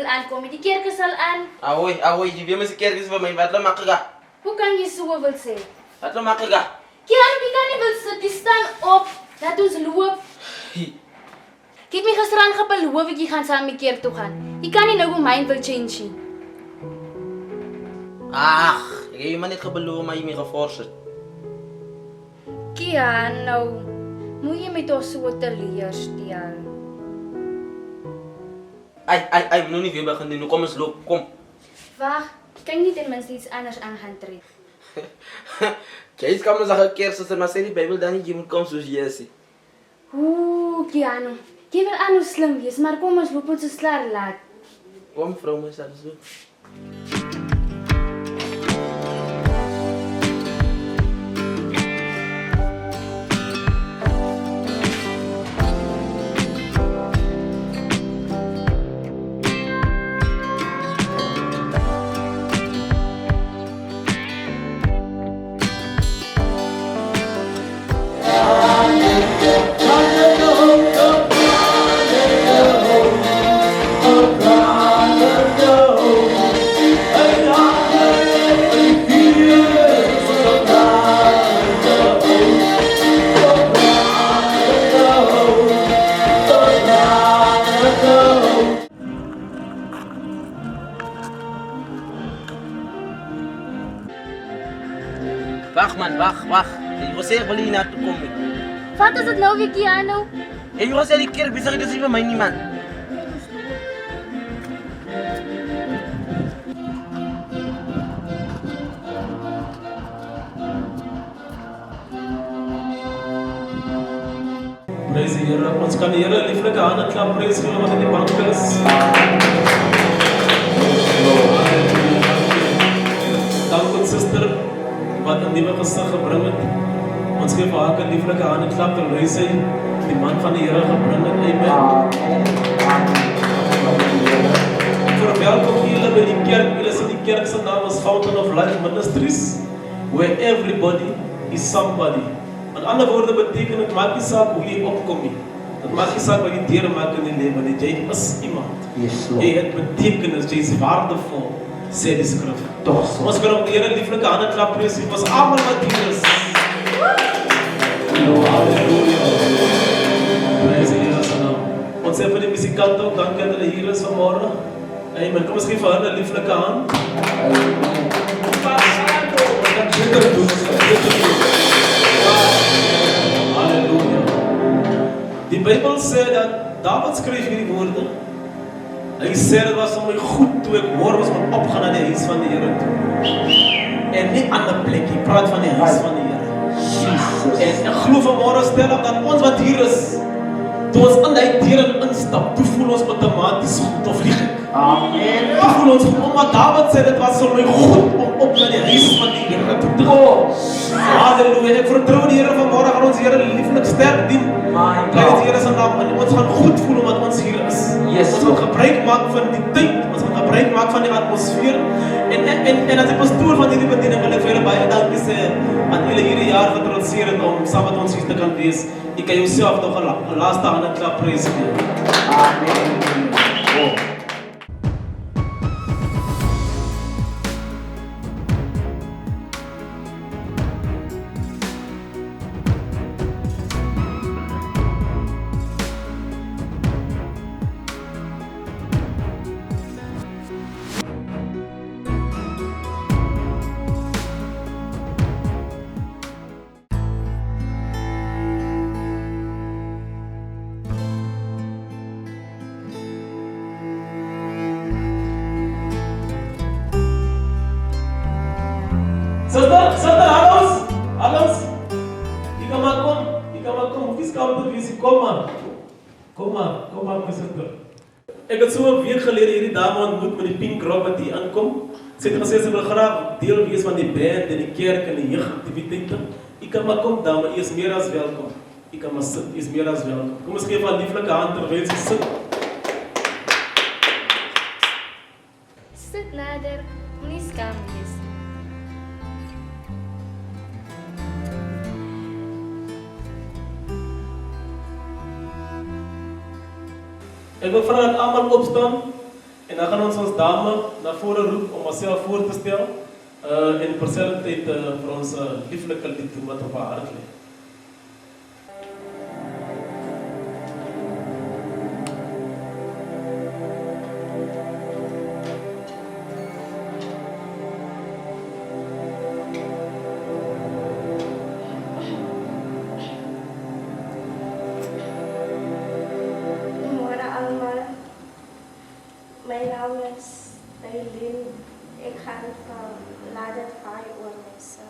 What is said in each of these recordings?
aankom. Die kerk sal aan. Awoi, jy weet mens die kerk is vir my, wat la makkiga? Hoe kan jy so wil sê? Wat la makkiga? Kiano, jy kan nie wil sit, jy staan op. Laat ons loop. Jy het my gisteraan beloof ek jy gaan saam met kerk toe gaan. Jy kan nie nou jou mind wil change nie. Ag, ek het jy maar net gebeloof, maar jy my geforce het. Kiano, moet jy my toch so teleurstel? Ai, nou nie weer begin doen, nou kom ons loop, kom. Wag, kan nie ten minste iets anders aan gaan trek. Jy kan maar zeggen kerstsuster, maar sê die Bybel dan nie, jy moet kom soos jy is. Kiano, jy wil aan hoe slim wees, maar kom ons loop ons so klaar laat. Kom vrou, my sal so. Wacht. Jy wil sê ek wil hier naartoe kom. Wat is dit nou weer, Kiano? Jy wil sê die kerk besig is nie vir my nie, man. Praise die Here. Ons kan die Here lieflike hande klap, prys gee wat in die bank is. Dank ons suster wat 'n nuwe gesig gebring het. Ons gee vir haar 'n lieflike hande klap terwyl sy die man van die Here gebring het. Amen. Verwelkom julle by die kerk. Julle is in die kerk se naam is Fountain of Life Ministries, where everybody is somebody. Met ander woorde beteken dit maak nie saak hoe jy opkom nie. Dit maak nie saak wat jy deurmaak in die lewe nie. Jy is iemand. Jy het betekenis, jy is waardevol, sê die skrif. Ons kan op die Here lieflike hande klap prys vir ons almal wat hier is. Halleluja. Prys die Here se naam. Ons sê vir die musikante ook dankie dat hulle hier is vanmôre. Amen. Kom ons gee vir hulle 'n lieflike hand. Halleluja. Die Bybel sê dat Dawid skryf hierdie woorde. Hy sê dit was vir my goed toe ek hoor ons moet opgaan na die huis van die Here toe. En nie ander plek, hy praat van die huis van die Here. Jesus. En ek glo vanmôre stel op dat ons wat hier is, toe ons in die deur instap, toe voel ons outomaties goed of lieg. Amen. Toe voel ons goed, omdat Dawid sê dit was vir my goed om op na die huis van die Here toe te gaan. Halleluja. Ek vertrou die Here vanmôre gaan ons Here lieflik sterk dien. Prys die Here se naam en ons gaan goed voel omdat ons hier is. Yes, ons gaan gebruik maak van die tyd, ons gaan gebruik maak van die atmosfeer. En as 'n pastoor van hierdie bediening wil ek vir julle baie dankie sê aan julle hierdie jaar getrotseer het om saam met ons hier te kan wees. Ek kan jouself nog 'n laaste hande klap prys gee. Amen. Sister, hallo's. Jy kan maar kom. Hoef nie skaam te wees nie. Kom maar, my sister. Ek het so 'n week gelede hierdie dame ontmoet met die pink rok wat hier aankom. Sy het gesê sy wil graag deel wees van die band en die kerk en die jeugaktiwiteite. Jy kan maar kom, dame, jy is meer as welkom. Jy kan maar sit, jy is meer as welkom. Kom ons gee vir 'n lieflike hand terwyl sy sit. Sit nader, moenie skaam wees. Ek wil vra dat almal opstaan en En dan gaan ons ons dame naar voren roepen om onszelf voor te stellen. En terzelfde tijd voor ons lieflijke lied doen wat op haar hart ligt. Goedemorgen allemaal. Mijn naam is Eileen. Ik ga het van Laat het Vaaien oorlezen.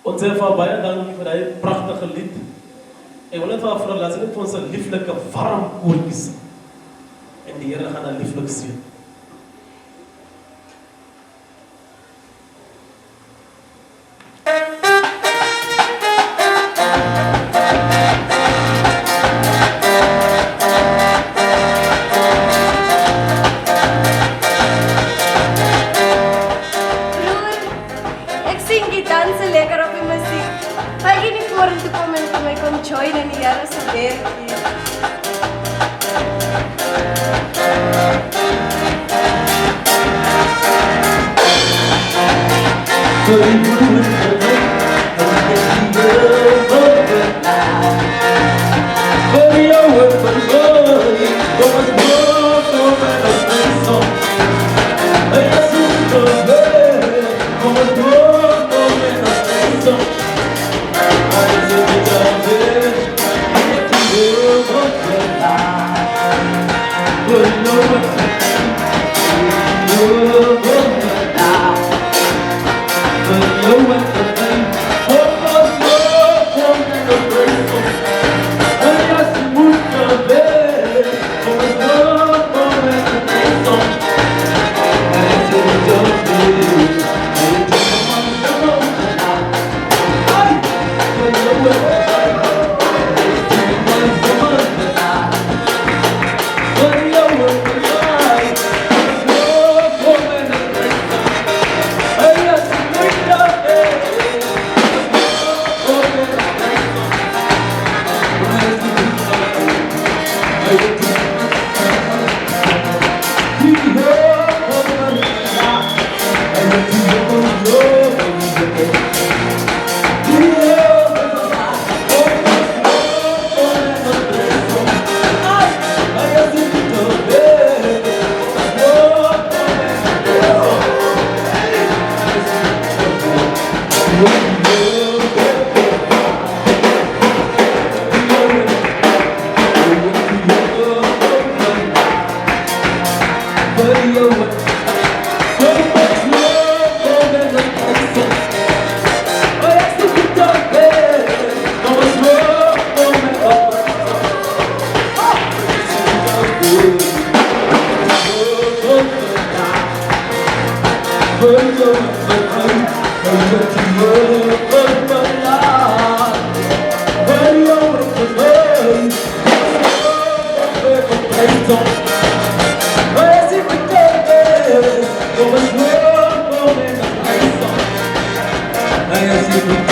Ontzettend baie dankie vir daai pragtige lied. Ek wil net vir vra laat sy net vir ons 'n lieflike warm koortjie sing. En die Here gaan haar lieflik seën. Dansen lekker op die muziek. Ga je niet voor te komen en voor mij komt joinen in de jaren zo werk. I